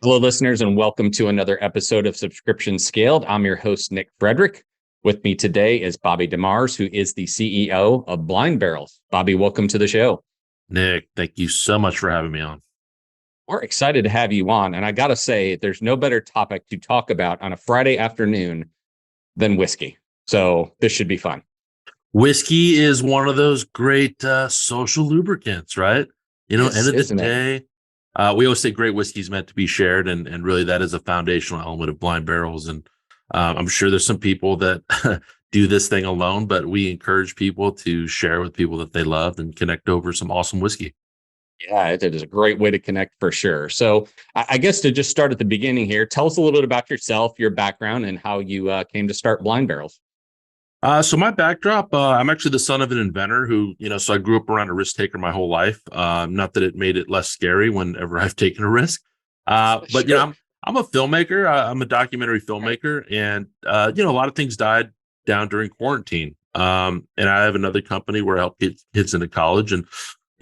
Hello, listeners, and welcome to another episode of Subscription Scaled. I'm your host, Nick Frederick. With me today is Bobby DeMars, who is the CEO of Blind Barrels. Bobby, welcome to the show. Nick, thank you so much for having me on. We're excited to have you on. And I got to say, there's no better topic to talk about on a Friday afternoon than whiskey. So this should be fun. Whiskey is one of those great social lubricants, right? End of the Isn't it? day, we always say great whiskey is meant to be shared. And really that is a foundational element of Blind Barrels. And I'm sure there's some people that do this thing alone, but we encourage people to share with people that they love and connect over some awesome whiskey. Yeah, it is a great way to connect for sure. So I guess to just start at the beginning here, tell us a little bit about yourself, your background, and how you came to start Blind Barrels. So my backdrop, I'm actually the son of an inventor so I grew up around a risk taker my whole life. Not that it made it less scary whenever I've taken a risk. But Sure. I'm a filmmaker. I'm a documentary filmmaker, and a lot of things died down during quarantine. And I have another company where I help kids into college, and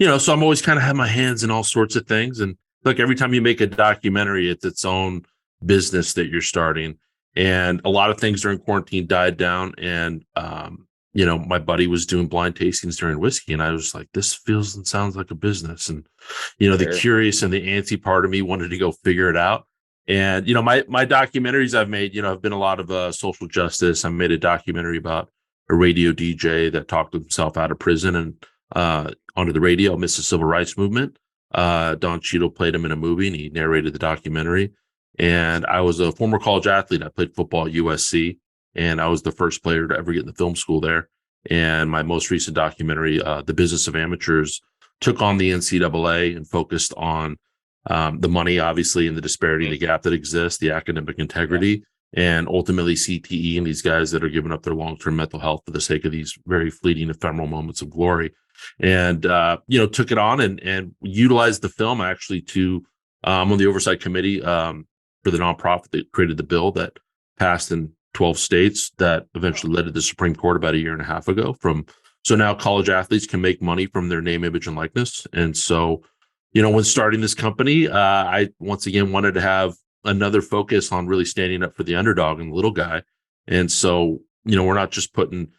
so I'm always kind of have my hands in all sorts of things. And look, every time you make a documentary, it's its own business that you're starting. And a lot of things during quarantine died down. And, my buddy was doing blind tastings during whiskey. And I was like, this feels and sounds like a business. And, the Sure. curious and the antsy part of me wanted to go figure it out. And, my documentaries I've made, have been a lot of social justice. I made a documentary about a radio DJ that talked himself out of prison and onto the radio, amidst the civil rights movement. Don Cheadle played him in a movie and he narrated the documentary. And I was a former college athlete. I played football at USC, and I was the first player to ever get in the film school there. And my most recent documentary, The Business of Amateurs, took on the NCAA and focused on the money, obviously, and the disparity, the gap that exists, the academic integrity, and ultimately CTE and these guys that are giving up their long-term mental health for the sake of these very fleeting, ephemeral moments of glory. And, took it on and utilized the film actually to, I'm on the oversight committee, for the nonprofit that created the bill that passed in 12 states that eventually led to the Supreme Court about a year and a half ago. So now college athletes can make money from their name, image, and likeness. And so, when starting this company, I once again wanted to have another focus on really standing up for the underdog and the little guy. And so, we're not just putting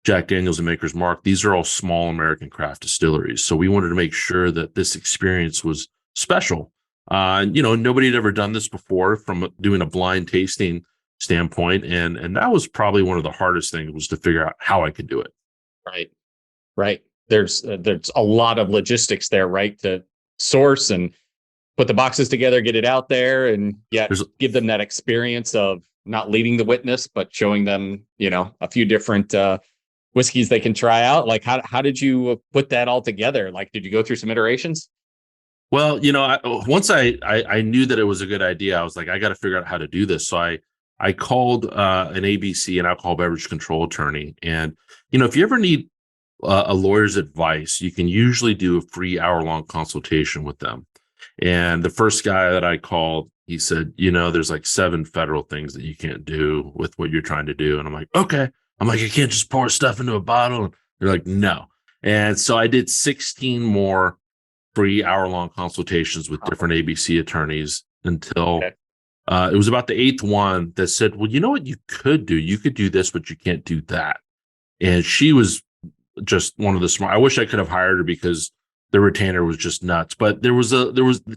Jack Daniels and Maker's Mark. These are all small American craft distilleries. So we wanted to make sure that this experience was special. Nobody had ever done this before from doing a blind tasting standpoint. And that was probably one of the hardest things, was to figure out how I could do it. Right. Right. There's a lot of logistics there, right? To source and put the boxes together, get it out there, and yet give them that experience of not leading the witness, but showing them, a few different whiskeys they can try out. Like, how did you put that all together? Like, did you go through some iterations? Well, once I knew that it was a good idea, I was like, I got to figure out how to do this. So I called an ABC, an alcohol beverage control attorney. And, if you ever need a lawyer's advice, you can usually do a free hour-long consultation with them. And the first guy that I called, he said, there's like 7 federal things that you can't do with what you're trying to do. And I'm like, okay. I'm like, I can't just pour stuff into a bottle. And they're like, no. And so I did 16 more free hour-long consultations with different ABC attorneys until it was about the 8th one that said, well, you know what you could do? You could do this, but you can't do that. And she was just one of the smart. I wish I could have hired her because the retainer was just nuts. But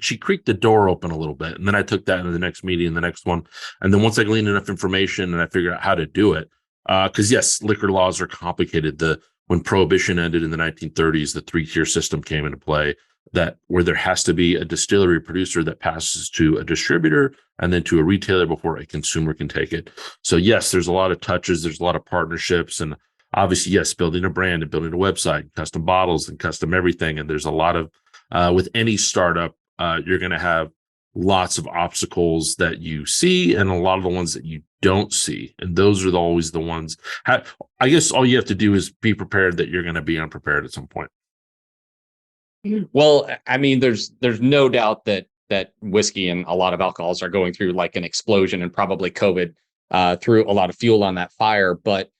she creaked the door open a little bit. And then I took that into the next meeting, the next one. And then once I gleaned enough information and I figured out how to do it, because yes, liquor laws are complicated. When prohibition ended in the 1930s, the 3-tier system came into play, where there has to be a distillery producer that passes to a distributor and then to a retailer before a consumer can take it. So yes, there's a lot of touches, there's a lot of partnerships, and obviously, yes, building a brand and building a website, custom bottles and custom everything. And there's a lot of, with any startup, you're going to have lots of obstacles that you see and a lot of the ones that you don't see. And those are always the ones. I guess all you have to do is be prepared that you're going to be unprepared at some point. Well, I mean, there's no doubt that whiskey and a lot of alcohols are going through like an explosion, and probably COVID threw a lot of fuel on that fire. But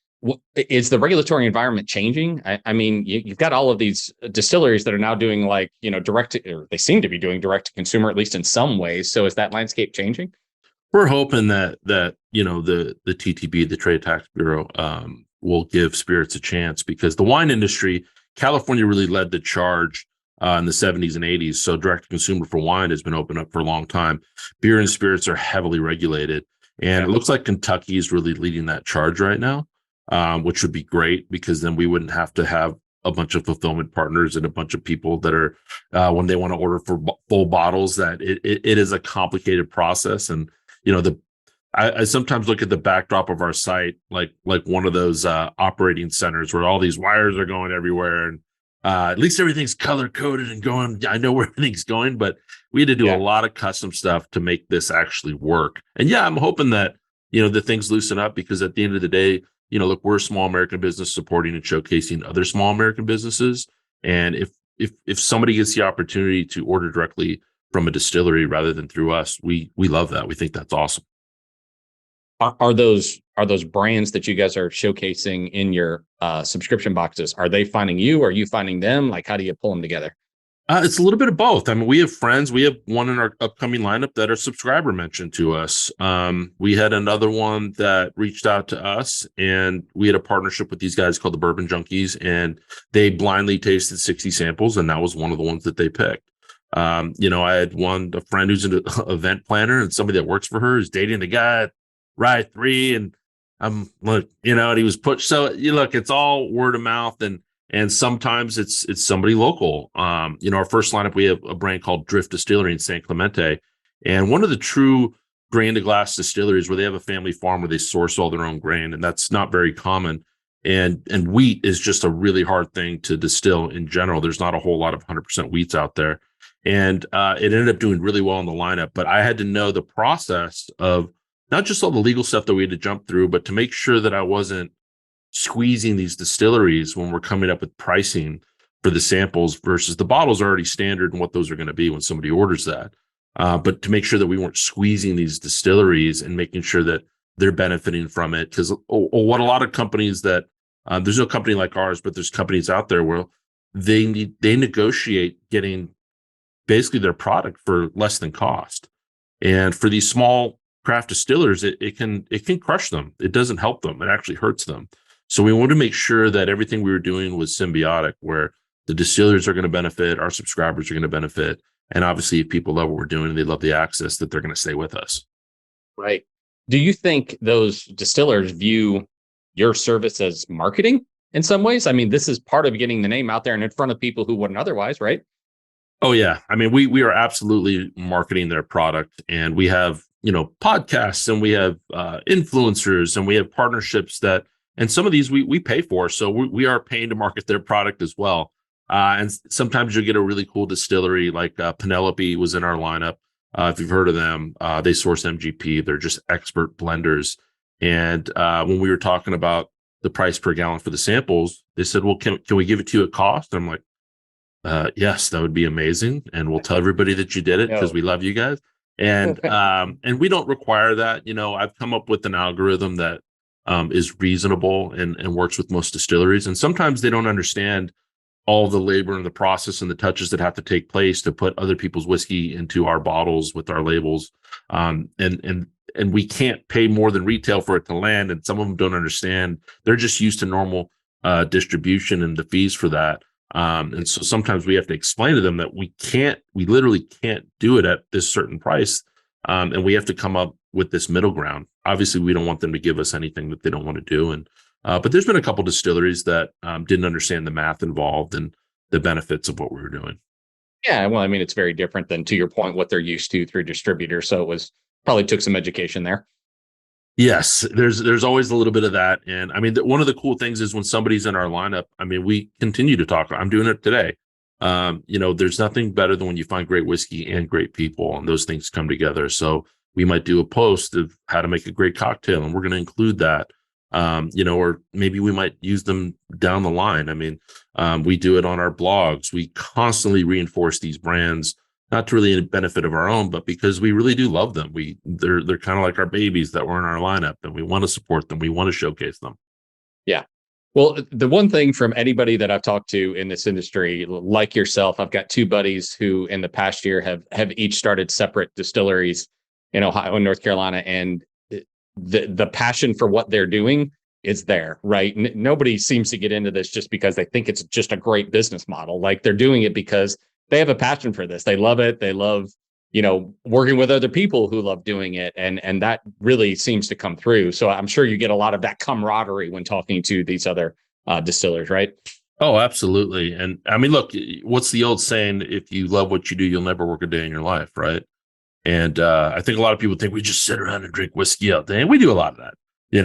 Is the regulatory environment changing? I mean, you've got all of these distilleries that are now doing like, or they seem to be doing direct to consumer, at least in some ways. So is that landscape changing? We're hoping that the TTB, the Trade Tax Bureau, will give spirits a chance, because the wine industry, California really led the charge in the 70s and 80s. So direct to consumer for wine has been open up for a long time. Beer and spirits are heavily regulated, and it looks like Kentucky is really leading that charge right now, which would be great, because then we wouldn't have to have a bunch of fulfillment partners and a bunch of people that are when they want to order for full bottles, that it is a complicated process. And I sometimes look at the backdrop of our site like one of those operating centers where all these wires are going everywhere, and at least everything's color coded and going. I know where everything's going, but we had to do a lot of custom stuff to make this actually work. And I'm hoping that the things loosen up, because at the end of the day, look, we're a small American business supporting and showcasing other small American businesses. And if somebody gets the opportunity to order directly from a distillery rather than through us, we love that. We think that's awesome. Are those brands that you guys are showcasing in your subscription boxes, are they finding you? Are you finding them? Like, how do you pull them together? It's a little bit of both. I mean, we have friends. We have one in our upcoming lineup that a subscriber mentioned to us. We had another one that reached out to us, and we had a partnership with these guys called the Bourbon Junkies, and they blindly tasted 60 samples, and that was one of the ones that they picked. I had a friend who's an event planner, and somebody that works for her is dating the guy at Rye 3, and I'm like, and he was pushed. So look, it's all word of mouth, and sometimes it's somebody local. Our first lineup, we have a brand called Drift Distillery in San Clemente, and one of the true grain to glass distilleries where they have a family farm where they source all their own grain, and that's not very common. And wheat is just a really hard thing to distill in general. There's not a whole lot of 100% wheats out there, and it ended up doing really well in the lineup. But I had to know the process of not just all the legal stuff that we had to jump through, but to make sure that I wasn't squeezing these distilleries when we're coming up with pricing for the samples, versus the bottles are already standard and what those are going to be when somebody orders that. But to make sure that we weren't squeezing these distilleries and making sure that they're benefiting from it. Because what a lot of companies that there's no company like ours, but there's companies out there where they negotiate getting basically their product for less than cost. And for these small craft distillers, it can crush them. It doesn't help them. It actually hurts them. So we wanted to make sure that everything we were doing was symbiotic, where the distillers are going to benefit, our subscribers are going to benefit, and obviously if people love what we're doing and they love the access, that they're going to stay with us. Right. Do you think those distillers view your service as marketing in some ways? I mean, this is part of getting the name out there and in front of people who wouldn't otherwise, right? Oh yeah. I mean, we are absolutely marketing their product, and we have podcasts, and we have influencers, and we have partnerships and some of these we pay for. So we are paying to market their product as well. And sometimes you'll get a really cool distillery like Penelope was in our lineup. If you've heard of them, they source MGP. They're just expert blenders. And when we were talking about the price per gallon for the samples, they said, well, can we give it to you at cost? And I'm like, yes, that would be amazing. And we'll tell everybody that you did it, because we love you guys. And we don't require that. I've come up with an algorithm that is reasonable and works with most distilleries. And sometimes they don't understand all the labor and the process and the touches that have to take place to put other people's whiskey into our bottles with our labels. And we can't pay more than retail for it to land. And some of them don't understand. They're just used to normal distribution and the fees for that. And so sometimes we have to explain to them that we literally can't do it at this certain price. And we have to come up with this middle ground. Obviously, we don't want them to give us anything that they don't want to do. But there's been a couple distilleries that didn't understand the math involved and the benefits of what we were doing. Yeah, well, I mean, it's very different than, to your point, what they're used to through distributors. So it probably took some education there. Yes, there's always a little bit of that. And I mean, one of the cool things is when somebody's in our lineup, I mean, we continue to talk. I'm doing it today. There's nothing better than when you find great whiskey and great people, and those things come together. So we might do a post of how to make a great cocktail, and we're going to include that. Or maybe we might use them down the line. I mean, we do it on our blogs. We constantly reinforce these brands, not to really benefit of our own, but because we really do love them. They're kind of like our babies that were in our lineup, and we want to support them. We want to showcase them. Yeah. Well, the one thing from anybody that I've talked to in this industry, like yourself, I've got two buddies who in the past year have each started separate distilleries in Ohio and North Carolina, and the passion for what they're doing is there, right? Nobody seems to get into this just because they think it's just a great business model. Like they're doing it because they have a passion for this. They love it. They love, working with other people who love doing it. And that really seems to come through. So I'm sure you get a lot of that camaraderie when talking to these other distillers, right? Oh, absolutely. And I mean, look, what's the old saying? If you love what you do, you'll never work a day in your life, right? And I think a lot of people think we just sit around and drink whiskey all day. And we do a lot of that.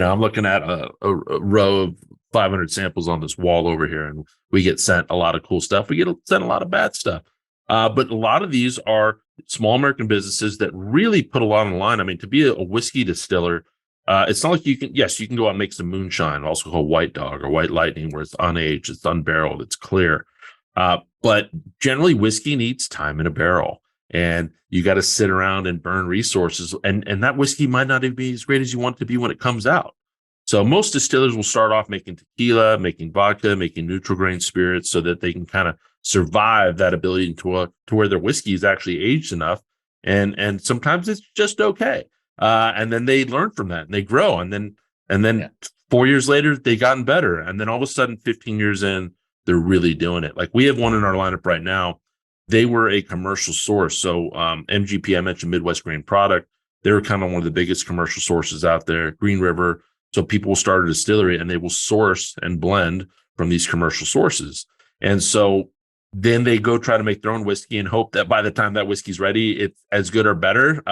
I'm looking at a row of 500 samples on this wall over here, and we get sent a lot of cool stuff. We get sent a lot of bad stuff. But a lot of these are small American businesses that really put a lot on the line. I mean, to be a whiskey distiller, it's not like you can go out and make some moonshine, also called White Dog or White Lightning, where it's unaged, it's unbarreled, it's clear. But generally, whiskey needs time in a barrel. And you got to sit around and burn resources. And that whiskey might not even be as great as you want it to be when it comes out. So most distillers will start off making tequila, making vodka, making neutral grain spirits so that they can kind of survive that ability to where their whiskey is actually aged enough. And sometimes it's just okay. And then they learn from that and they grow. And then 4 years later, they gotten better. And then all of a sudden, 15 years in, they're really doing it. Like we have one in our lineup right now. They were a commercial source. So MGP, I mentioned Midwest Grain Product. They were kind of one of the biggest commercial sources out there. Green River. So people will start a distillery and they will source and blend from these commercial sources. And so then they go try to make their own whiskey and hope that by the time that whiskey's ready, it's as good or better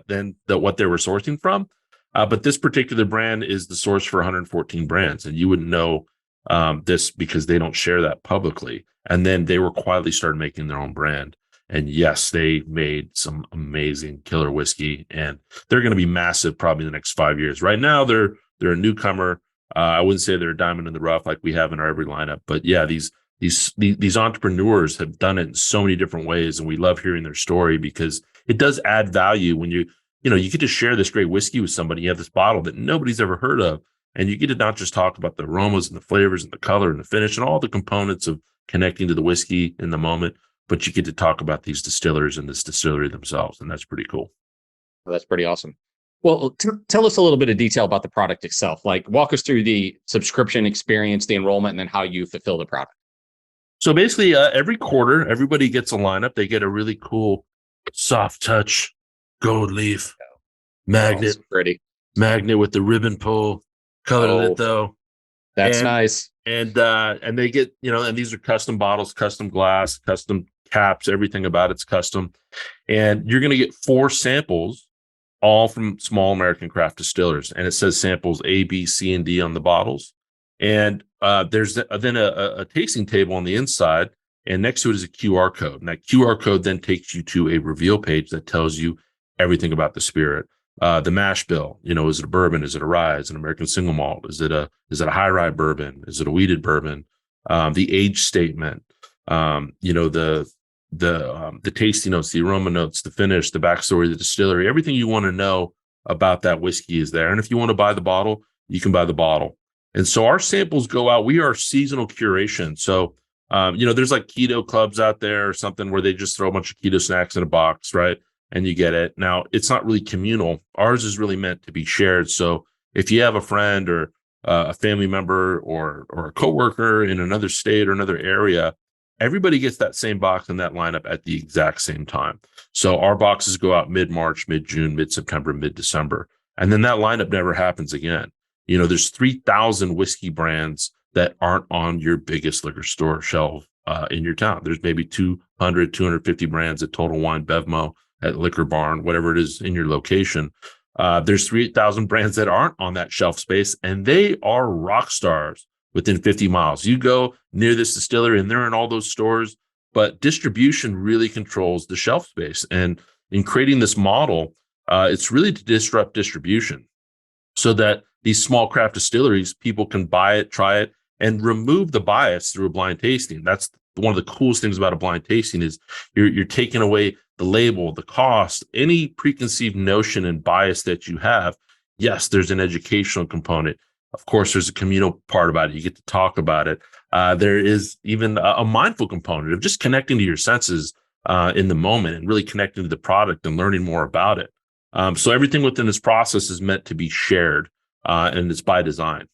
than what they were sourcing from. But this particular brand is the source for 114 brands. And you wouldn't know this because they don't share that publicly. And then they were quietly started making their own brand. And yes, they made some amazing killer whiskey, and they're going to be massive probably in the next 5 years. Right now, they're a newcomer. I wouldn't say they're a diamond in the rough like we have in our every lineup, but yeah, these entrepreneurs have done it in so many different ways, and we love hearing their story because it does add value when you get to share this great whiskey with somebody. You have this bottle that nobody's ever heard of, and you get to not just talk about the aromas and the flavors and the color and the finish and all the components of connecting to the whiskey in the moment, but you get to talk about these distillers and this distillery themselves. And that's pretty cool. Well, that's pretty awesome. Well, tell us a little bit of detail about the product itself. Like walk us through the subscription experience, the enrollment, and then how you fulfill the product. So basically every quarter, everybody gets a lineup. They get a really cool soft touch gold leaf magnet, pretty magnet with the ribbon pull, colored litho. That's nice. And they get, and these are custom bottles, custom glass, custom caps, everything about it's custom. And you're going to get 4 samples, all from small American craft distillers. And it says samples A, B, C, and D on the bottles. And there's then a tasting table on the inside. And next to it is a QR code. And that QR code then takes you to a reveal page that tells you everything about the spirit. The mash bill, is it a bourbon? Is it a rye? Is it an American single malt? Is it a high rye bourbon? Is it a wheated bourbon? The age statement, the tasting notes, the aroma notes, the finish, the backstory, the distillery, everything you want to know about that whiskey is there. And if you want to buy the bottle, you can buy the bottle. And so our samples go out. We are seasonal curation. So, there's like keto clubs out there or something where they just throw a bunch of keto snacks in a box, right? And you get it. Now, it's not really communal. Ours is really meant to be shared. So if you have a friend or a family member or a coworker in another state or another area, everybody gets that same box in that lineup at the exact same time. So our boxes go out mid-March, mid-June, mid-September, mid-December. And then that lineup never happens again. There's 3,000 whiskey brands that aren't on your biggest liquor store shelf in your town. There's maybe 200, 250 brands at Total Wine, Bevmo, at Liquor Barn, whatever it is in your location. There's 3,000 brands that aren't on that shelf space, and they are rock stars within 50 miles. You go near this distillery and they're in all those stores, but distribution really controls the shelf space. And in creating this model, it's really to disrupt distribution so that these small craft distilleries, people can buy it, try it, and remove the bias through a blind tasting. That's one of the coolest things about a blind tasting is you're taking away the label, the cost, any preconceived notion and bias that you have. Yes, there's an educational component. Of course, there's a communal part about it. You get to talk about it. There is even a mindful component of just connecting to your senses in the moment and really connecting to the product and learning more about it. So everything within this process is meant to be shared, and it's by design.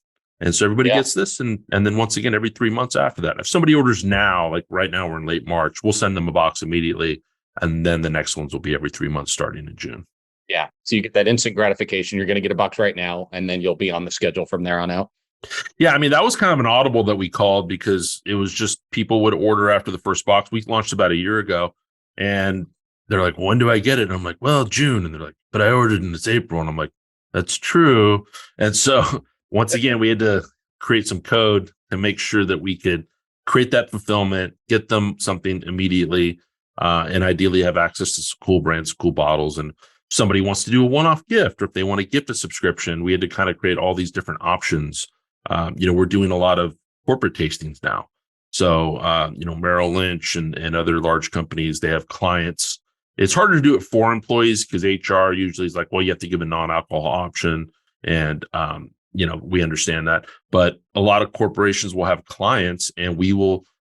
And so everybody gets this. And then once again, every 3 months after that, if somebody orders now, like right now, we're in late March, we'll send them a box immediately. And then the next ones will be every 3 months starting in June. Yeah. So you get that instant gratification. You're going to get a box right now, and then you'll be on the schedule from there on out. Yeah. I mean, that was kind of an audible that we called because it was just people would order after the first box. We launched about a year ago, and they're like, when do I get it? And I'm like, well, June. And they're like, but I ordered in this April. And I'm like, that's true. And so once again, we had to create some code to make sure that we could create that fulfillment, get them something immediately, and ideally have access to some cool brands, cool bottles. And if somebody wants to do a one-off gift, or if they want to gift a subscription, we had to kind of create all these different options. We're doing a lot of corporate tastings now. So, Merrill Lynch and other large companies, they have clients. It's harder to do it for employees because HR usually is like, well, you have to give a non-alcohol option. And, we understand that. But a lot of corporations will have clients, and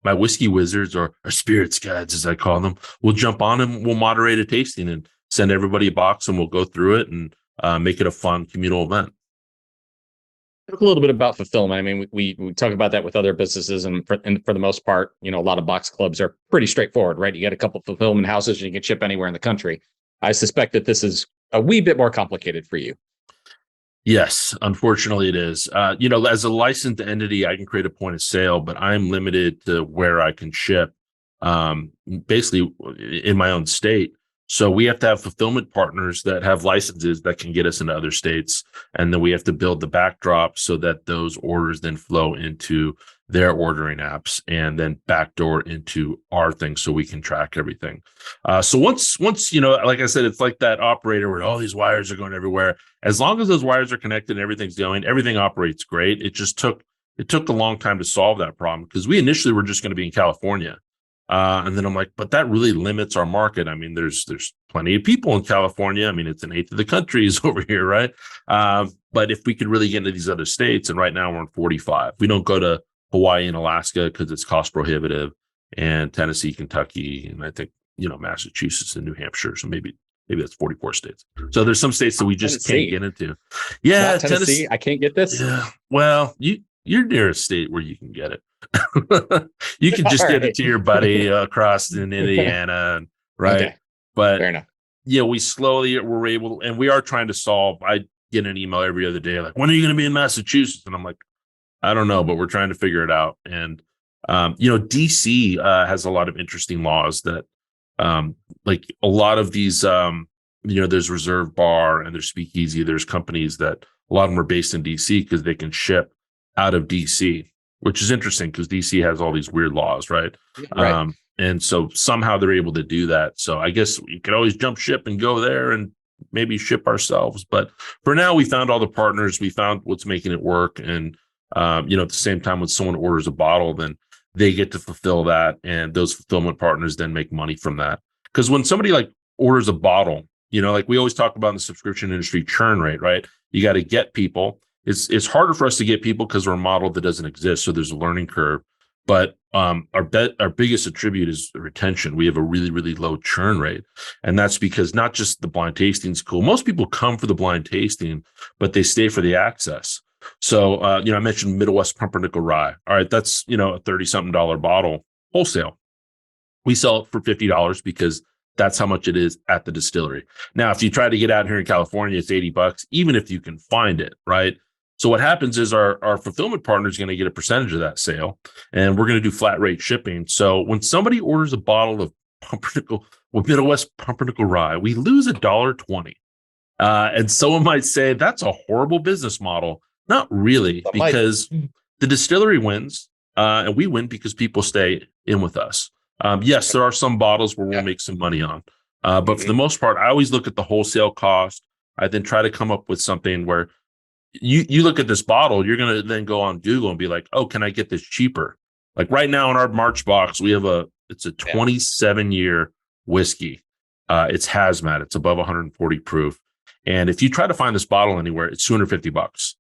my whiskey wizards or spirits guides, as I call them, will jump on and we'll moderate a tasting and send everybody a box, and we'll go through it and make it a fun communal event. Talk a little bit about fulfillment. I mean, we talk about that with other businesses, and for the most part, a lot of box clubs are pretty straightforward, right? You get a couple fulfillment houses and you can ship anywhere in the country. I suspect that this is a wee bit more complicated for you. Yes, unfortunately it is. As a licensed entity, I can create a point of sale, but I'm limited to where I can ship, basically in my own state. So we have to have fulfillment partners that have licenses that can get us into other states. And then we have to build the backdrop so that those orders then flow into their ordering apps and then backdoor into our thing so we can track everything. So once, like I said, it's like that operator where all these wires are going everywhere. As long as those wires are connected and everything's going, everything operates great. It took a long time to solve that problem because we initially were just going to be in California. And then I'm like, but that really limits our market. I mean, there's plenty of people in California. I mean, it's an eighth of the country is over here, right? But if we could really get into these other states, and right now we're in 45, we don't go to Hawaii and Alaska because it's cost prohibitive, and Tennessee, Kentucky, and I think, Massachusetts and New Hampshire. So maybe that's 44 states. So there's some states that we just can't get into. Yeah. Not Tennessee. I can't get this. Yeah. Well, you're near a state where you can get it. You can just get it to your buddy across in Indiana, right? Okay. But fair enough. Yeah, we're able, and we are trying to solve. I get an email every other day like, when are you going to be in Massachusetts? And I'm like, I don't know, but we're trying to figure it out. And DC has a lot of interesting laws that, like a lot of these, there's Reserve Bar and there's Speakeasy. There's companies that a lot of them are based in DC because they can ship out of DC, which is interesting because DC has all these weird laws, right? Right. And so somehow they're able to do that. So I guess we could always jump ship and go there and maybe ship ourselves. But for now, we found all the partners. We found what's making it work. And, at the same time, when someone orders a bottle, then they get to fulfill that. And those fulfillment partners then make money from that. Because when somebody like orders a bottle, like we always talk about in the subscription industry, churn rate, right? You got to get people. It's harder for us to get people because we're a model that doesn't exist. So there's a learning curve. But our biggest attribute is retention. We have a really, really low churn rate. And that's because not just the blind tasting is cool. Most people come for the blind tasting, but they stay for the access. So, I mentioned Midwest Pumpernickel Rye. All right, that's, a $30-something bottle wholesale. We sell it for $50 because that's how much it is at the distillery. Now, if you try to get out here in California, it's $80, even if you can find it, right? So what happens is our fulfillment partner is going to get a percentage of that sale, and we're going to do flat rate shipping. So when somebody orders a bottle of Midwest Pumpernickel Rye, we lose $1.20. And someone might say that's a horrible business model. Not really, because the distillery wins, and we win because people stay in with us. Yes, there are some bottles where we'll make some money on, but for the most part, I always look at the wholesale cost. I then try to come up with something where you look at this bottle, you're going to then go on Google and be like, oh, can I get this cheaper? Like right now in our March box, we have it's a 27-year whiskey. It's hazmat. It's above 140 proof. And if you try to find this bottle anywhere, it's $250.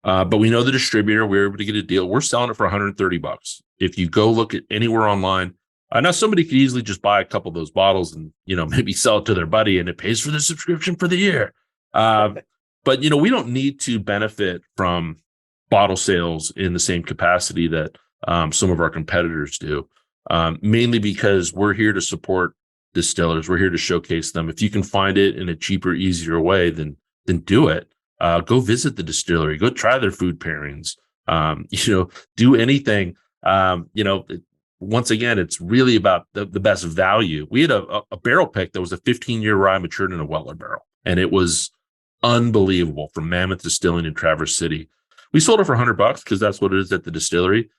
But we know the distributor, we were able to get a deal. We're selling it for $130. If you go look at anywhere online, I know somebody could easily just buy a couple of those bottles and, maybe sell it to their buddy and it pays for the subscription for the year. But, we don't need to benefit from bottle sales in the same capacity that some of our competitors do, mainly because we're here to support distillers. We're here to showcase them. If you can find it in a cheaper, easier way, then do it. Go visit the distillery. Go try their food pairings. Do anything. Once again, it's really about the best value. We had a barrel pick that was a 15-year rye matured in a Weller barrel, and it was unbelievable from Mammoth Distilling in Traverse City. We sold it for $100 because that's what it is at the distillery.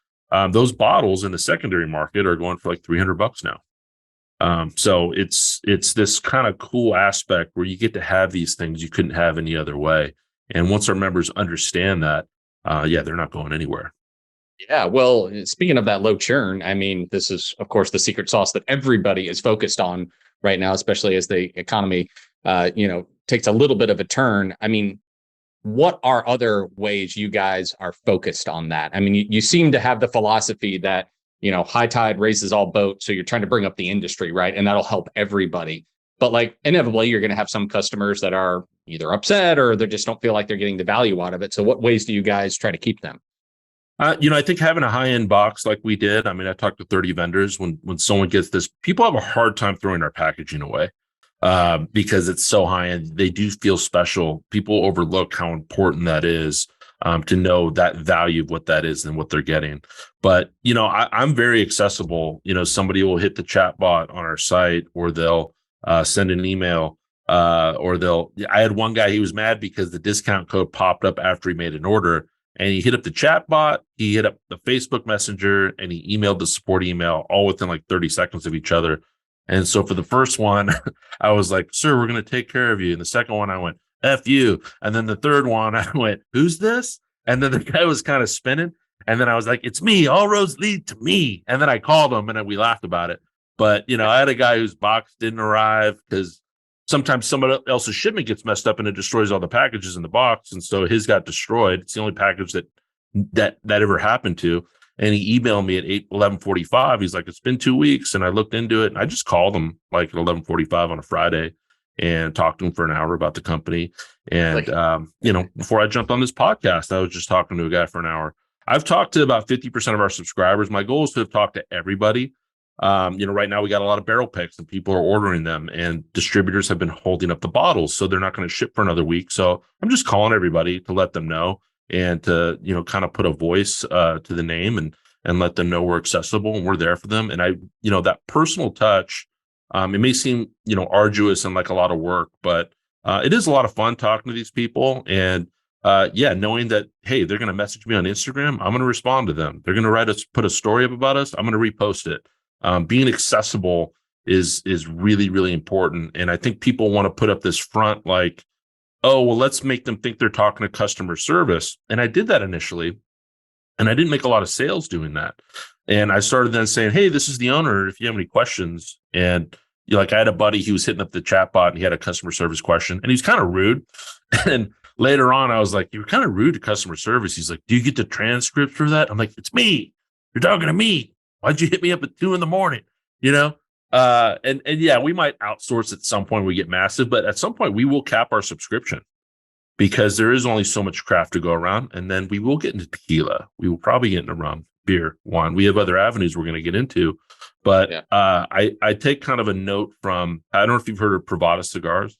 Those bottles in the secondary market are going for like $300 now. So it's this kind of cool aspect where you get to have these things you couldn't have any other way. And once our members understand that, they're not going anywhere. Yeah. Well, speaking of that low churn, I mean, this is, of course, the secret sauce that everybody is focused on right now, especially as the economy, takes a little bit of a turn. I mean, what are other ways you guys are focused on that? I mean, you seem to have the philosophy that, high tide raises all boats. So you're trying to bring up the industry, right? And that'll help everybody. But like inevitably, you're going to have some customers that are either upset or they just don't feel like they're getting the value out of it. So what ways do you guys try to keep them? I think having a high-end box like we did, I mean, I talked to 30 vendors. When someone gets this, people have a hard time throwing our packaging away because it's so high-end. They do feel special. People overlook how important that is to know that value of what that is and what they're getting. But, I'm very accessible. Somebody will hit the chat bot on our site, or they'll send an email, I had one guy, he was mad because the discount code popped up after he made an order. And he hit up the chat bot, he hit up the Facebook Messenger, and he emailed the support email all within like 30 seconds of each other. And so for the first one, I was like, sir, we're going to take care of you. And the second one, I went, F you. And then the third one, I went, who's this? And then the guy was kind of spinning. And then I was like, it's me. All roads lead to me. And then I called him and then we laughed about it. But, I had a guy whose box didn't arrive because sometimes somebody else's shipment gets messed up and it destroys all the packages in the box. And so his got destroyed. It's the only package that ever happened to. And he emailed me at 11:45. He's like, it's been 2 weeks. And I looked into it and I just called him like at 11:45 on a Friday and talked to him for an hour about the company. And, before I jumped on this podcast, I was just talking to a guy for an hour. I've talked to about 50% of our subscribers. My goal is to have talked to everybody. Right now we got a lot of barrel picks and people are ordering them, and distributors have been holding up the bottles. So they're not going to ship for another week. So I'm just calling everybody to let them know and to, kind of put a voice to the name and let them know we're accessible and we're there for them. And that personal touch, it may seem, arduous and like a lot of work, but it is a lot of fun talking to these people. And knowing that, hey, they're going to message me on Instagram, I'm going to respond to them. They're going to put a story up about us, I'm going to repost it. Being accessible is really, really important. And I think people want to put up this front like, oh, well, let's make them think they're talking to customer service. And I did that initially, and I didn't make a lot of sales doing that. And I started then saying, hey, this is the owner. If you have any questions. And I had a buddy, he was hitting up the chat bot and he had a customer service question and he was kind of rude. And later on, I was like, you're kind of rude to customer service. He's like, do you get the transcript for that? I'm like, it's me. You're talking to me. Why'd you hit me up at 2 a.m? We might outsource at some point. We get massive, but at some point we will cap our subscription because there is only so much craft to go around. And then we will get into tequila. We will probably get into rum, beer, wine. We have other avenues we're going to get into, but I take kind of a note from, I don't know if you've heard of Pravada Cigars.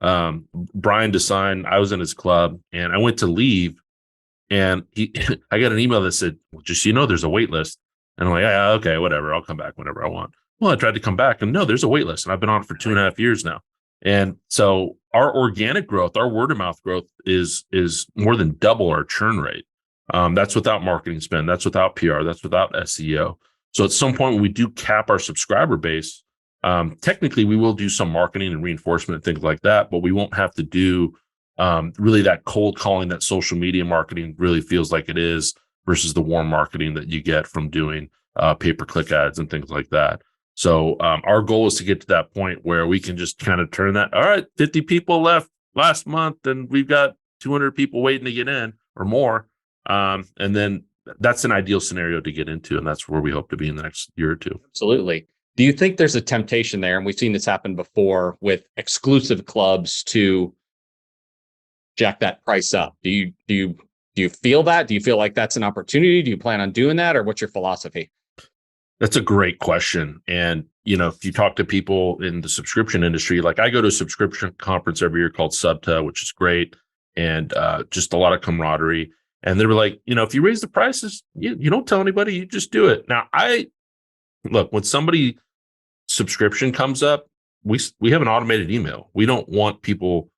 Brian DeSign, I was in his club and I went to leave and I got an email that said, well, just, there's a wait list. And I'm like, yeah, okay, whatever. I'll come back whenever I want. Well, I tried to come back and no, there's a wait list. And I've been on it for 2.5 years now. And so our organic growth, our word of mouth growth is more than double our churn rate. That's without marketing spend. That's without PR. That's without SEO. So at some point when we do cap our subscriber base, technically we will do some marketing and reinforcement and things like that, but we won't have to do really that cold calling that social media marketing really feels like it is versus the warm marketing that you get from doing pay-per-click ads and things like that. So our goal is to get to that point where we can just kind of turn that. All right, 50 people left last month and we've got 200 people waiting to get in, or more. And then that's an ideal scenario to get into. And that's where we hope to be in the next year or two. Absolutely. Do you think there's a temptation there? And we've seen this happen before with exclusive clubs to jack that price up. Do you feel that? Do you feel like that's an opportunity? Do you plan on doing that, or what's your philosophy? That's a great question. And, if you talk to people in the subscription industry, like I go to a subscription conference every year called Subta, which is great. And just a lot of camaraderie. And they were like, if you raise the prices, you don't tell anybody, you just do it. Now, look, when somebody subscription comes up, we have an automated email. We don't want people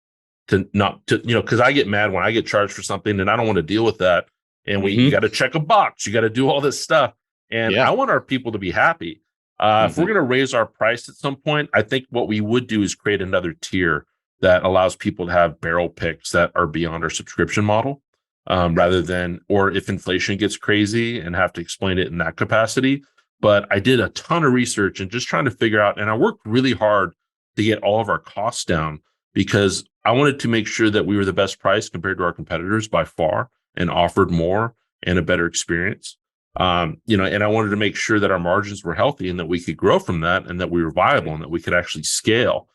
to not to, because I get mad when I get charged for something and I don't want to deal with that. And you got to check a box. You got to do all this stuff. And I want our people to be happy. If we're going to raise our price at some point, I think what we would do is create another tier that allows people to have barrel picks that are beyond our subscription model, rather than, or if inflation gets crazy and have to explain it in that capacity. But I did a ton of research and just trying to figure out, and I worked really hard to get all of our costs down because I wanted to make sure that we were the best price compared to our competitors by far and offered more and a better experience. And I wanted to make sure that our margins were healthy and that we could grow from that and that we were viable and that we could actually scale.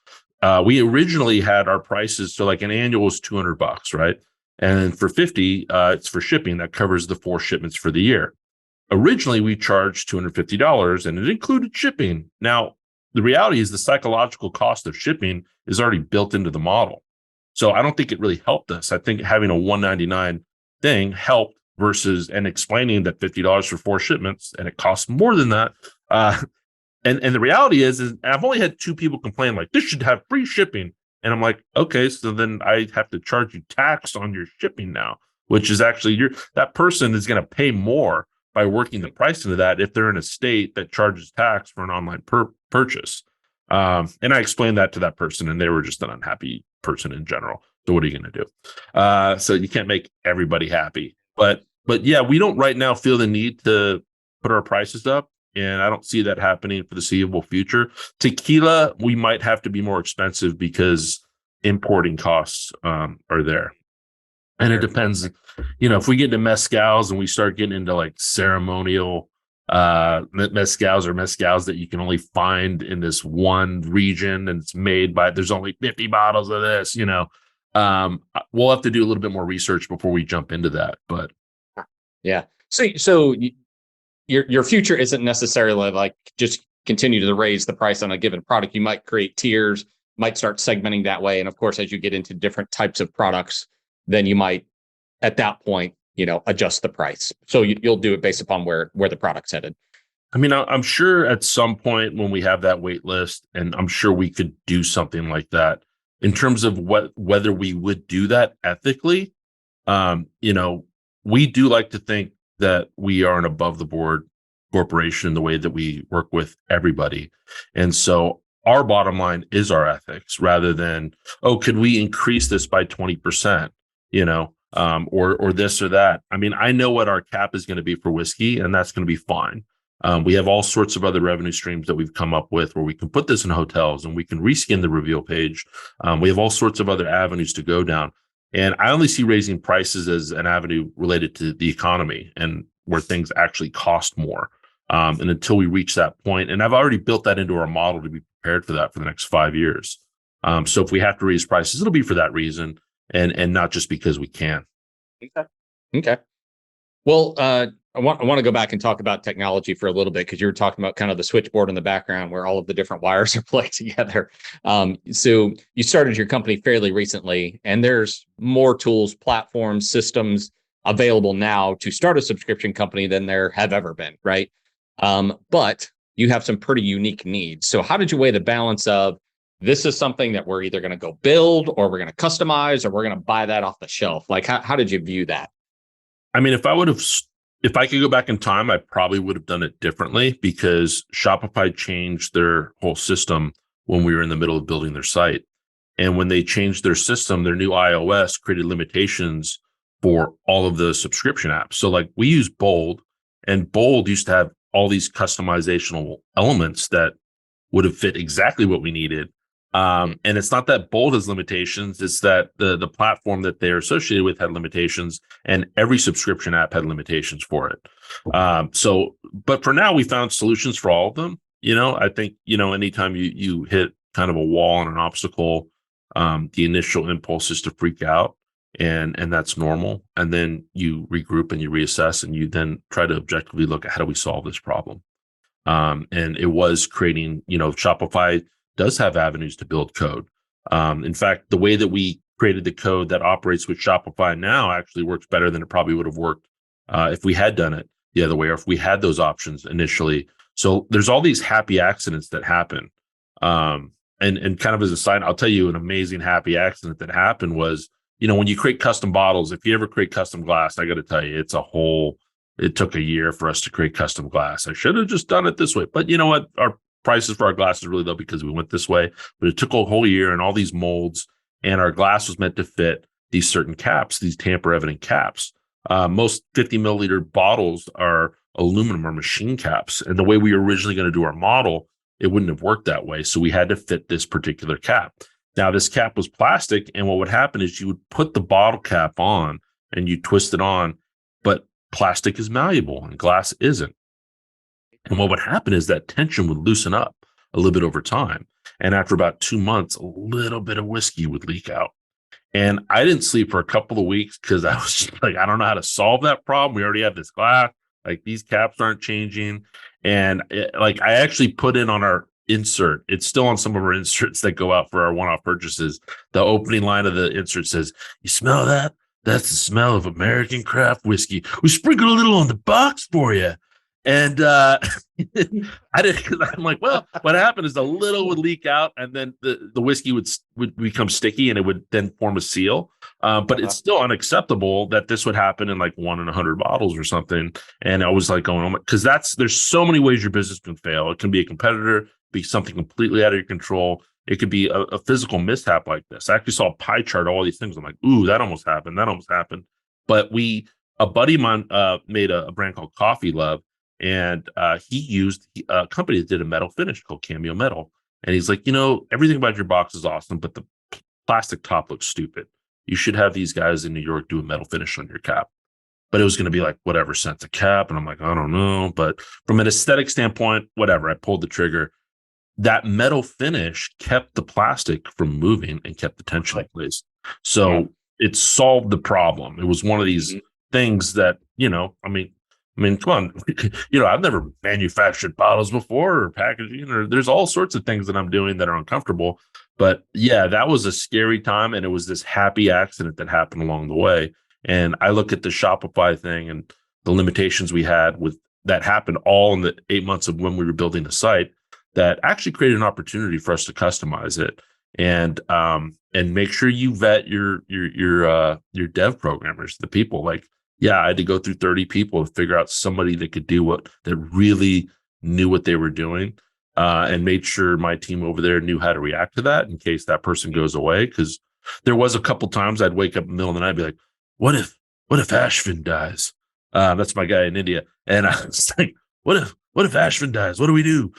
We originally had our prices, so like an annual was $200, right? And for 50, it's for shipping that covers the 4 shipments for the year. Originally, we charged $250 and it included shipping. Now, the reality is the psychological cost of shipping is already built into the model. So I don't think it really helped us. I think having a $199 thing helped versus and explaining that $50 for 4 shipments and it costs more than that. And the reality is I've only had 2 people complain like this should have free shipping. And I'm like, okay, so then I have to charge you tax on your shipping now, which is actually that person is going to pay more by working the price into that if they're in a state that charges tax for an online purchase. And I explained that to that person and they were just an unhappy person in general. So what are you going to do? So you can't make everybody happy. But yeah, we don't right now feel the need to put our prices up. And I don't see that happening for the foreseeable future. Tequila, we might have to be more expensive because importing costs are there. And it depends, if we get into mezcals and we start getting into like ceremonial mezcals that you can only find in this one region and it's made by, there's only 50 bottles of this, we'll have to do a little bit more research before we jump into that. But yeah. So your future isn't necessarily like just continue to raise the price on a given product. You might create tiers, might start segmenting that way. And of course, as you get into different types of products, then you might, at that point, adjust the price. So you'll do it based upon where the product's headed. I mean, I'm sure at some point when we have that wait list, and I'm sure we could do something like that in terms of whether we would do that ethically. We do like to think that we are an above the board corporation in the way that we work with everybody. And so our bottom line is our ethics rather than, could we increase this by 20%, or this or that. I mean, I know what our cap is going to be for whiskey and that's going to be fine. We have all sorts of other revenue streams that we've come up with where we can put this in hotels and we can reskin the reveal page. We have all sorts of other avenues to go down. And I only see raising prices as an avenue related to the economy and where things actually cost more. And until we reach that point, and I've already built that into our model to be prepared for that for the next 5 years. So if we have to raise prices, it'll be for that reason and not just because we can. Okay. Well, I want to go back and talk about technology for a little bit because you were talking about kind of the switchboard in the background where all of the different wires are plugged together. So you started your company fairly recently, and there's more tools, platforms, systems available now to start a subscription company than there have ever been, right? But you have some pretty unique needs. So how did you weigh the balance of this is something that we're either going to go build or we're going to customize or we're going to buy that off the shelf? Like, how did you view that? I mean, if I could go back in time, I probably would have done it differently because Shopify changed their whole system when we were in the middle of building their site. And when they changed their system, their new iOS created limitations for all of the subscription apps. So like we use Bold, and Bold used to have all these customizational elements that would have fit exactly what we needed. And it's not that Bold has limitations. It's that the platform that they're associated with had limitations, and every subscription app had limitations for it. But for now, we found solutions for all of them. I think, anytime you hit kind of a wall and an obstacle, the initial impulse is to freak out, and that's normal. And then you regroup and you reassess, and you then try to objectively look at how do we solve this problem. And it was creating, Shopify does have avenues to build code. In fact, the way that we created the code that operates with Shopify now actually works better than it probably would have worked if we had done it the other way, or if we had those options initially. So there's all these happy accidents that happen. And kind of as a side, I'll tell you an amazing happy accident that happened was, when you create custom bottles, if you ever create custom glass, I got to tell you, it took a year for us to create custom glass. I should have just done it this way. But you know what? Our prices for our glass is really low because we went this way. But it took a whole year and all these molds, and our glass was meant to fit these certain caps, these tamper evident caps. Most 50 milliliter bottles are aluminum or machine caps. And the way we were originally going to do our model, it wouldn't have worked that way. So we had to fit this particular cap. Now, this cap was plastic, and what would happen is you would put the bottle cap on and you twist it on, but plastic is malleable and glass isn't. And what would happen is that tension would loosen up a little bit over time. And after about 2 months, a little bit of whiskey would leak out. And I didn't sleep for a couple of weeks because I was just like, I don't know how to solve that problem. We already have this glass. Like, these caps aren't changing. And I actually put in on our insert, it's still on some of our inserts that go out for our one-off purchases. The opening line of the insert says, "You smell that? That's the smell of American craft whiskey. We sprinkled a little on the box for you." And I didn't, because I'm like, well, what happened is a little would leak out, and then the whiskey would become sticky, and it would then form a seal. But it's still unacceptable that this would happen in like 1 in 100 bottles or something. And I was like going, because there's so many ways your business can fail. It can be a competitor, be something completely out of your control. It could be a physical mishap like this. I actually saw a pie chart of all these things. I'm like, ooh, that almost happened. That almost happened. But a buddy of mine made a brand called Coffee Love. And he used a company that did a metal finish called Cameo Metal. And he's like, everything about your box is awesome, but the plastic top looks stupid. You should have these guys in New York do a metal finish on your cap. But it was going to be like whatever cents a cap. And I'm like, I don't know. But from an aesthetic standpoint, whatever, I pulled the trigger. That metal finish kept the plastic from moving and kept the tension in place. So it solved the problem. It was one of these things that, I mean, come on, I've never manufactured bottles before or packaging, or there's all sorts of things that I'm doing that are uncomfortable. But yeah, that was a scary time. And it was this happy accident that happened along the way. And I look at the Shopify thing and the limitations we had with that happened all in the 8 months of when we were building the site that actually created an opportunity for us to customize it and make sure you vet your dev programmers, the people. Like, yeah, I had to go through 30 people to figure out somebody that could do that really knew what they were doing, and made sure my team over there knew how to react to that in case that person goes away. Because there was a couple times I'd wake up in the middle of the night and be like, what if Ashvin dies? That's my guy in India. And I was like, what if Ashvin dies? What do we do?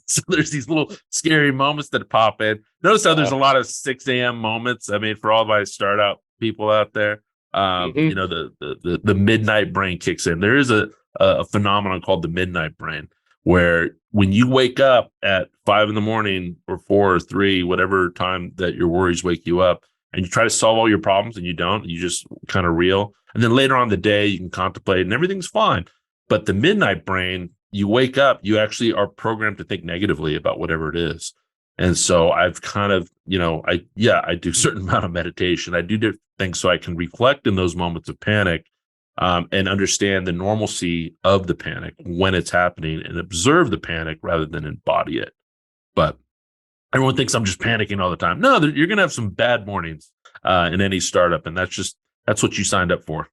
So there's these little scary moments that pop in. Notice how there's a lot of 6 a.m. moments. I mean, for all my startup people out there, the midnight brain kicks in. There is a phenomenon called the midnight brain, where when you wake up at 5 a.m. or 4 or 3, whatever time that your worries wake you up, and you try to solve all your problems and you don't, you just kind of reel. And then later on in the day, you can contemplate and everything's fine. But the midnight brain, you wake up, you actually are programmed to think negatively about whatever it is. And so I've kind of, I do a certain amount of meditation. I do different things so I can reflect in those moments of panic, and understand the normalcy of the panic when it's happening and observe the panic rather than embody it. But everyone thinks I'm just panicking all the time. No, you're going to have some bad mornings in any startup. And that's what you signed up for.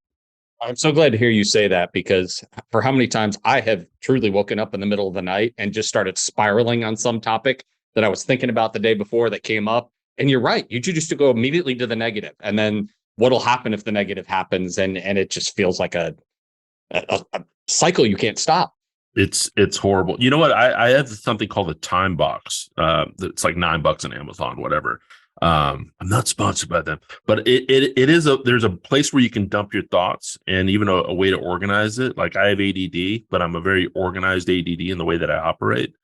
I'm so glad to hear you say that, because for how many times I have truly woken up in the middle of the night and just started spiraling on some topic that I was thinking about the day before that came up. And you're right. You just to go immediately to the negative. And then what'll happen if the negative happens? And it just feels like a cycle you can't stop. It's horrible. You know what? I have something called a time box. It's like $9 on Amazon, whatever. I'm not sponsored by them, but it is there's a place where you can dump your thoughts and even a way to organize it. Like I have ADD, but I'm a very organized ADD in the way that I operate.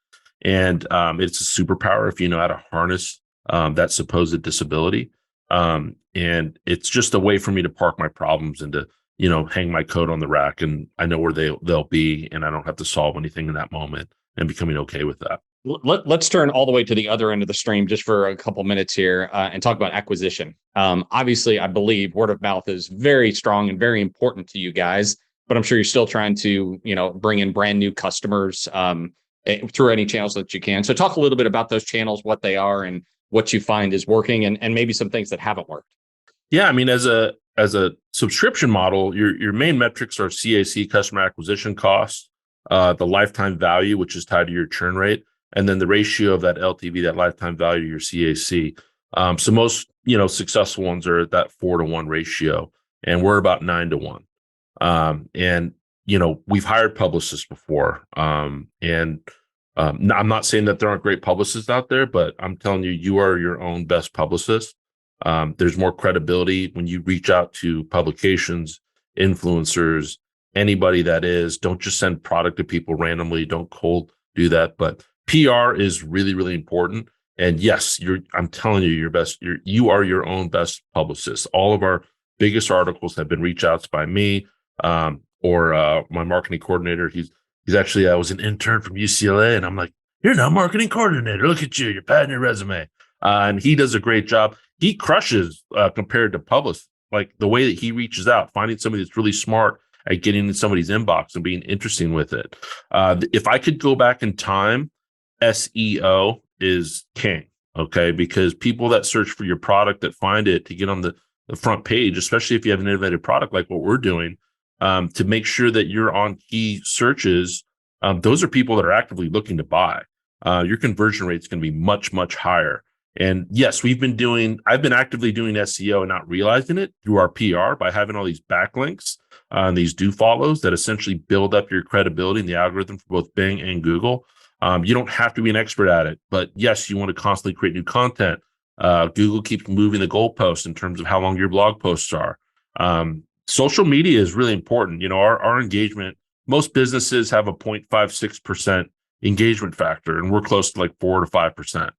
And it's a superpower if you know how to harness that supposed disability. And it's just a way for me to park my problems and to hang my coat on the rack, and I know where they'll be, and I don't have to solve anything in that moment, and becoming okay with that. Let's turn all the way to the other end of the stream just for a couple minutes here and talk about acquisition. Obviously, I believe word of mouth is very strong and very important to you guys, but I'm sure you're still trying to, bring in brand new customers through any channels that you can. So talk a little bit about those channels, what they are, and what you find is working, and maybe some things that haven't worked. Yeah, I mean, as a subscription model, your main metrics are CAC, customer acquisition costs, the lifetime value, which is tied to your churn rate, and then the ratio of that LTV, that lifetime value, to your CAC. So most successful ones are at that 4-to-1 ratio, and we're about 9-to-1. And we've hired publicists before, and I'm not saying that there aren't great publicists out there, but I'm telling you, you are your own best publicist. There's more credibility when you reach out to publications, influencers, anybody that is. Don't just send product to people randomly. Don't cold do that. But PR is really, really important. And yes, I'm telling you, you are your own best publicist. All of our biggest articles have been reach outs by me or my marketing coordinator. He's actually, I was an intern from UCLA, and I'm like, you're now marketing coordinator. Look at you. You're padding your resume. And he does a great job. He crushes compared to publicists, like the way that he reaches out, finding somebody that's really smart at getting in somebody's inbox and being interesting with it. If I could go back in time, SEO is king, okay? Because people that search for your product, that find it to get on the front page, especially if you have an innovative product like what we're doing, to make sure that you're on key searches, those are people that are actively looking to buy. Your conversion rate is going to be much, much higher. And yes, I've been actively doing SEO and not realizing it through our PR by having all these backlinks, these do follows that essentially build up your credibility in the algorithm for both Bing and Google. You don't have to be an expert at it, but yes, you want to constantly create new content. Google keeps moving the goalposts in terms of how long your blog posts are. Social media is really important. Our engagement, most businesses have a 0.56% engagement factor, and we're close to like 4 to 5%.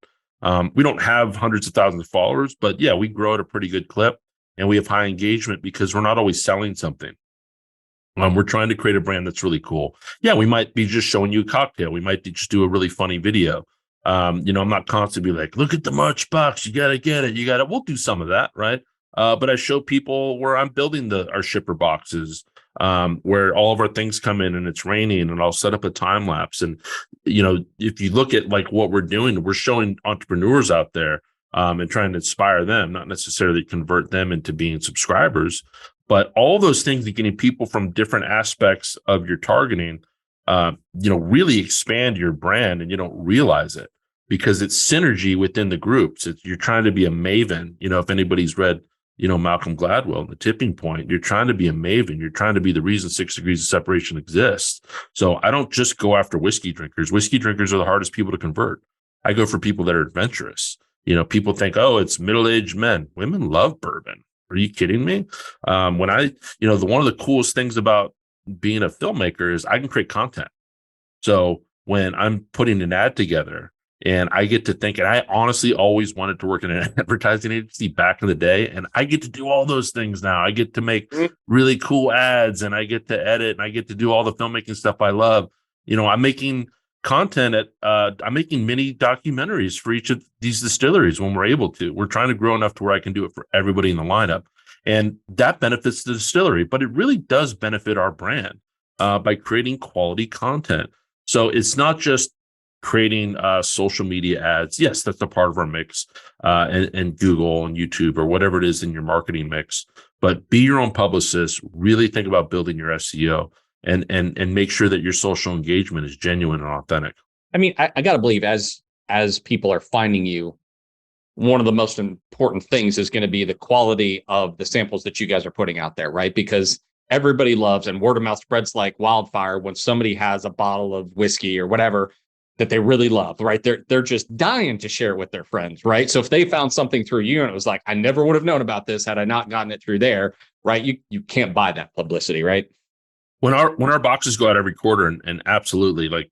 We don't have hundreds of thousands of followers, but yeah, we grow at a pretty good clip, and we have high engagement because we're not always selling something. We're trying to create a brand that's really cool. Yeah, we might be just showing you a cocktail. We might just do a really funny video. I'm not constantly like, look at the merch box. You got to get it. We'll do some of that, right? But I show people where I'm building our shipper boxes, where all of our things come in and it's raining, and I'll set up a time lapse. And, if you look at like what we're doing, we're showing entrepreneurs out there and trying to inspire them, not necessarily convert them into being subscribers, but all those things are getting people from different aspects of your targeting, really expand your brand, and you don't realize it because it's synergy within the groups. You're trying to be a maven. If anybody's read, Malcolm Gladwell and The Tipping Point, you're trying to be a maven. You're trying to be the reason 6 degrees of separation exists. So I don't just go after whiskey drinkers. Whiskey drinkers are the hardest people to convert. I go for people that are adventurous. People think, oh, it's middle-aged men. Women love bourbon. Are you kidding me? One of the coolest things about being a filmmaker is I can create content. So when I'm putting an ad together and I get to think, and I honestly always wanted to work in an advertising agency back in the day, and I get to do all those things now. I get to make really cool ads, and I get to edit, and I get to do all the filmmaking stuff I love. I'm making content I'm making mini documentaries for each of these distilleries when we're able to. We're trying to grow enough to where I can do it for everybody in the lineup. And that benefits the distillery, but it really does benefit our brand by creating quality content. So it's not just creating social media ads. Yes, that's a part of our mix, and Google and YouTube or whatever it is in your marketing mix. But be your own publicist. Really think about building your SEO and make sure that your social engagement is genuine and authentic. I mean, I got to believe as people are finding you, one of the most important things is going to be the quality of the samples that you guys are putting out there, right? Because everybody loves, and word of mouth spreads like wildfire when somebody has a bottle of whiskey or whatever that they really love, right? They're just dying to share it with their friends, right? So if they found something through you and it was like, I never would have known about this had I not gotten it through there, right? You can't buy that publicity, right? When our boxes go out every quarter, and absolutely, like,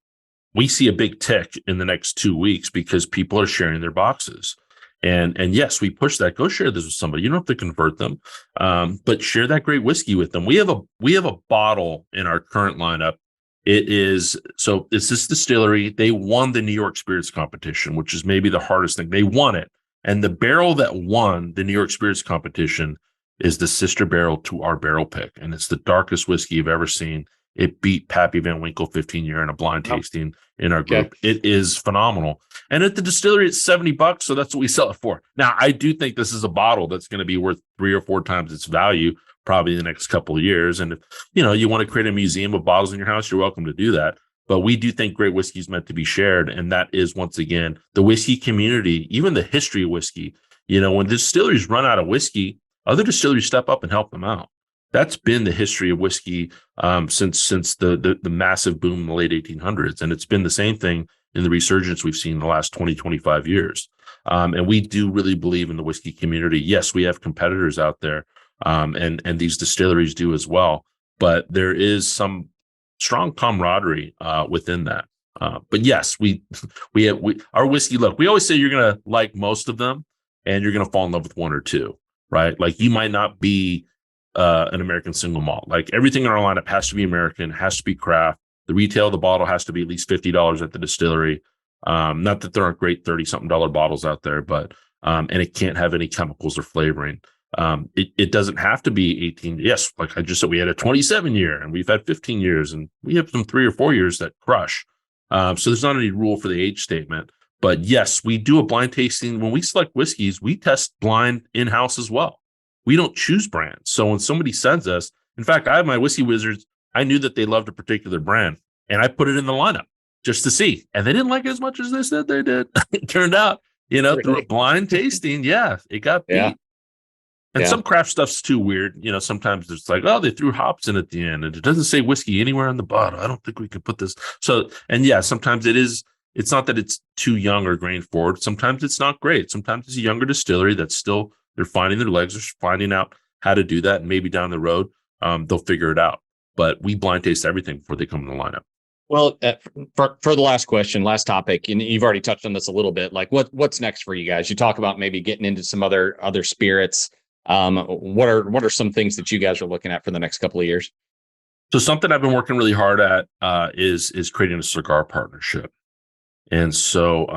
we see a big tick in the next 2 weeks because people are sharing their boxes. And yes, we push that. Go share this with somebody. You don't have to convert them, but share that great whiskey with them. We have a bottle in our current lineup. It's this distillery. They won the New York Spirits competition, which is maybe the hardest thing. They won it, and the barrel that won the New York Spirits competition is the sister barrel to our barrel pick, and it's the darkest whiskey you've ever seen. It beat Pappy Van Winkle 15-year in a blind tasting in our group. Okay. It is phenomenal. And at the distillery, it's $70, so that's what we sell it for. Now, I do think this is a bottle that's going to be worth 3 or 4 times its value probably in the next couple of years. And if you want to create a museum of bottles in your house, you're welcome to do that. But we do think great whiskey is meant to be shared, and that is, once again, the whiskey community, even the history of whiskey. When distilleries run out of whiskey, other distilleries step up and help them out. That's been the history of whiskey since the massive boom in the late 1800s. And it's been the same thing in the resurgence we've seen in the last 20, 25 years. And we do really believe in the whiskey community. Yes, we have competitors out there, and these distilleries do as well. But there is some strong camaraderie within that. But yes, our whiskey, look, we always say you're going to like most of them and you're going to fall in love with one or two, right? Like, you might not be an American single malt. Like, everything in our lineup has to be American, has to be craft. The retail of the bottle has to be at least $50 at the distillery. Not that there aren't great $30-something bottles out there, but and it can't have any chemicals or flavoring. It doesn't have to be 18. Yes, like I just said, we had a 27-year and we've had 15 years, and we have some 3 or 4 years that crush. So there's not any rule for the age statement. But yes, we do a blind tasting. When we select whiskeys, we test blind in-house as well. We don't choose brands. So when somebody sends us, in fact, I have my whiskey wizards. I knew that they loved a particular brand, and I put it in the lineup just to see. And they didn't like it as much as they said they did. It turned out, through a blind tasting, it got beat. Yeah. And some craft stuff's too weird. Sometimes it's like, oh, they threw hops in at the end, and it doesn't say whiskey anywhere on the bottle. I don't think we could put this. So, and sometimes it's not that it's too young or grain forward. Sometimes it's not great. Sometimes it's a younger distillery that's still, they're finding their legs, they're finding out how to do that. And maybe down the road, they'll figure it out. But we blind taste everything before they come in the lineup. Well, for the last topic, and you've already touched on this a little bit, like what's next for you guys? You talk about maybe getting into some other spirits. What are some things that you guys are looking at for the next couple of years? So something I've been working really hard at is creating a cigar partnership. And so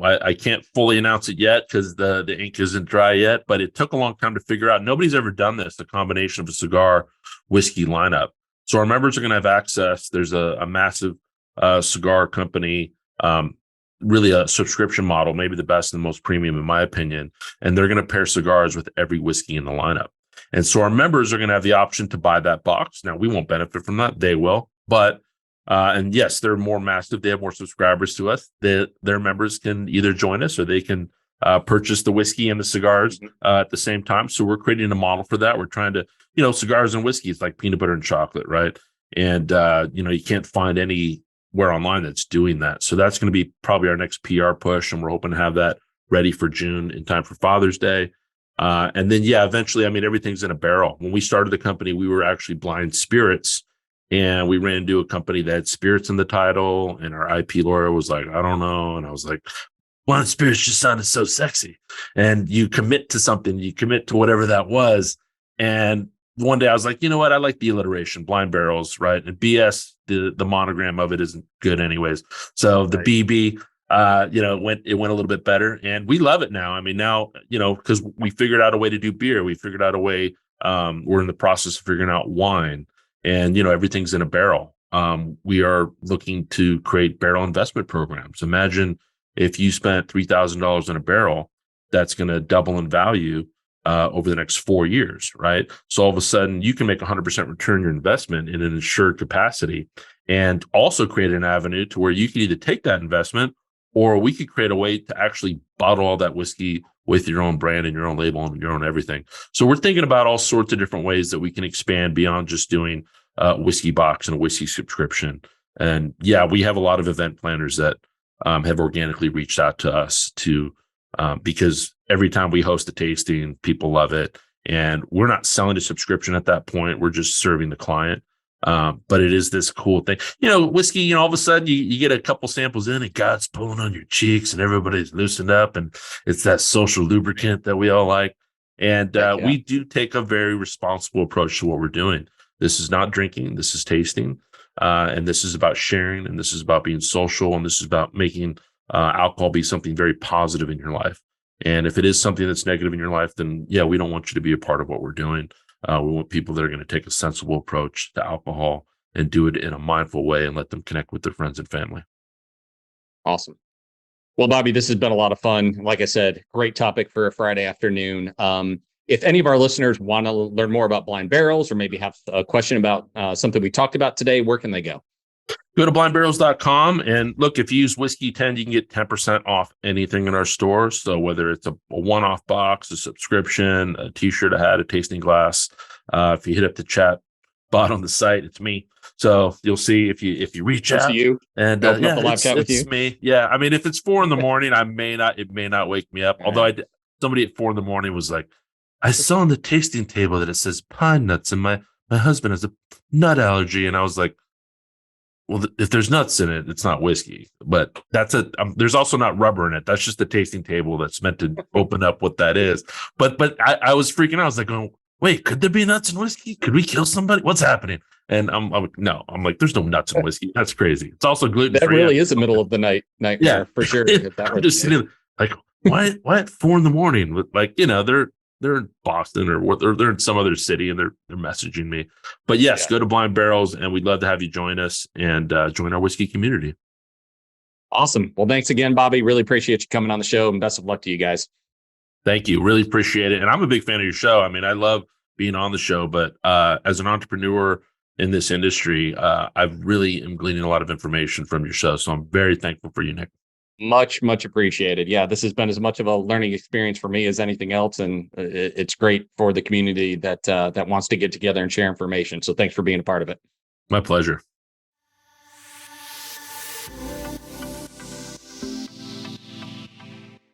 I can't fully announce it yet because the ink isn't dry yet, but it took a long time to figure out. Nobody's ever done this, the combination of a cigar whiskey lineup. So our members are going to have access. There's a massive cigar company, really a subscription model, maybe the best and the most premium in my opinion. And they're going to pair cigars with every whiskey in the lineup. And so our members are going to have the option to buy that box. Now, we won't benefit from that. They will. But and yes, they're more massive. They have more subscribers to us. Their members can either join us or they can purchase the whiskey and the cigars at the same time. So we're creating a model for that. We're trying to, cigars and whiskey, it's like peanut butter and chocolate, right? And, you can't find anywhere online that's doing that. So that's going to be probably our next PR push. And we're hoping to have that ready for June in time for Father's Day. And then, eventually, everything's in a barrel. When we started the company, we were actually blind spirits. And we ran into a company that had spirits in the title, and our IP lawyer was like, I don't know. And I was like, blind spirits just sounded so sexy. And you commit to something, you commit to whatever that was. And one day I was like, you know what? I like the alliteration, blind barrels, right? And BS, the monogram of it isn't good anyways. So the BB, it went a little bit better, and we love it now. Now, because we figured out a way to do beer. We figured out a way, we're in the process of figuring out wine. And, everything's in a barrel. We are looking to create barrel investment programs. Imagine if you spent $3,000 in a barrel, that's going to double in value over the next 4 years, right? So all of a sudden, you can make 100% return your investment in an insured capacity, and also create an avenue to where you can either take that investment or we could create a way to actually bottle all that whiskey with your own brand and your own label and your own everything. So we're thinking about all sorts of different ways that we can expand beyond just doing whiskey box and a whiskey subscription. And yeah, we have a lot of event planners that have organically reached out to us because every time we host a tasting, people love it. And we're not selling a subscription at that point. We're just serving the client. But it is this cool thing, whiskey, all of a sudden you get a couple samples in and God's pulling on your cheeks and everybody's loosened up, and it's that social lubricant that we all like. And we do take a very responsible approach to what we're doing. This is not drinking. This is tasting. And this is about sharing, and this is about being social, and this is about making alcohol be something very positive in your life. And if it is something that's negative in your life, then yeah, we don't want you to be a part of what we're doing. We want people that are going to take a sensible approach to alcohol and do it in a mindful way and let them connect with their friends and family. Awesome. Well, Bobby, this has been a lot of fun. Like I said, great topic for a Friday afternoon. If any of our listeners want to learn more about Blind Barrels or maybe have a question about something we talked about today, where can they go? Go to blindbarrels.com, and look, if you use Whiskey 10, you can get 10% off anything in our stores. So whether it's a one-off box, a subscription, a t-shirt, a hat, a tasting glass, if you hit up the chat bot on the site, it's me. So you'll see if you reach out, you and the live chat with you. Me. Yeah, I mean, if it's 4 a.m, it may not wake me up. Although somebody at 4 a.m. was like, I saw on the tasting table that it says pine nuts, and my husband has a nut allergy, and I was like, well, if there's nuts in it, it's not whiskey. But there's also not rubber in it. That's just the tasting table that's meant to open up what that is. But I was freaking out. I was like, oh, wait, could there be nuts in whiskey? Could we kill somebody? What's happening? And I'm like, there's no nuts in whiskey. That's crazy. It's also gluten free. That really is the middle of the nightmare for sure. I'm just sitting like, why at 4 a.m? Like, they're in Boston or they're in some other city, and they're messaging me. But yes, go to Blind Barrels, and we'd love to have you join us and join our whiskey community. Awesome. Well, thanks again, Bobby. Really appreciate you coming on the show, and best of luck to you guys. Thank you. Really appreciate it. And I'm a big fan of your show. I mean, I love being on the show, but as an entrepreneur in this industry, I really am gleaning a lot of information from your show. So I'm very thankful for you, Nick. Much appreciated. Yeah, this has been as much of a learning experience for me as anything else, and it's great for the community that wants to get together and share information. So thanks for being a part of it. My pleasure.